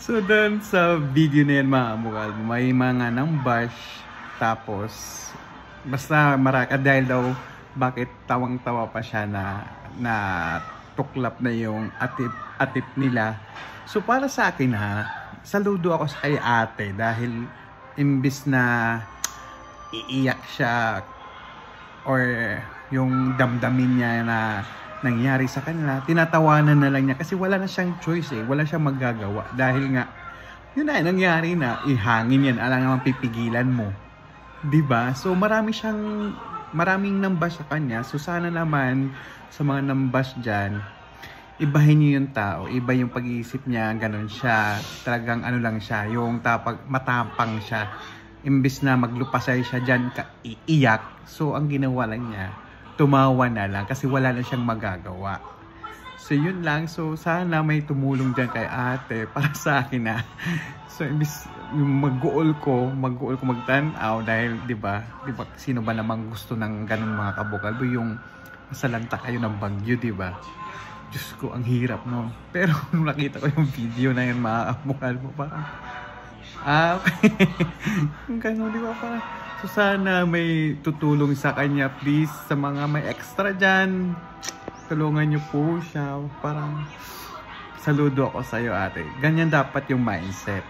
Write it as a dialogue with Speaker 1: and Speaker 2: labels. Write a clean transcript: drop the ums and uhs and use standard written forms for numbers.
Speaker 1: So doon sa video na yan mga kabukal, may mga nang-bash, tapos basta maraka dahil daw bakit tawang-tawa pa siya na tuklap na yung atip nila. So para sa akin saludo ako sa kay ate dahil imbis na iiyak siya or yung damdamin niya na nangyari sa kanila, tinatawanan na lang niya kasi wala na siyang choice wala siyang magagawa dahil nga yun na nangyari na, ihangin yan, alam naman pipigilan mo, diba? So maraming nambash sa kanya. So sana naman sa mga nambash dyan, ibahin niyo yung tao, iba yung pag-iisip niya, ganun siya, talagang ano lang siya, yung matapang siya, imbis na maglupasay siya dyan, iiyak. So ang ginawa lang niya, tumawa na lang kasi wala na siyang magagawa. So yun lang. So sana may tumulong dyan kay ate para sa akin So imbis yung mag-goal ko magtanaw dahil 'di ba sino ba namang gusto ng ganun mga kabukal, yung masalanta kayo ng bagyo, 'di ba? Diyos ko, ang hirap no. Pero nung nakita ko yung video na yun mga kabukal mo, parang okay. Ganun, 'di ba, parang so sana may tutulong sa kanya, please, sa mga may extra dyan, tulungan nyo po siya. Parang saludo ako sa iyo ate, ganyan dapat yung mindset.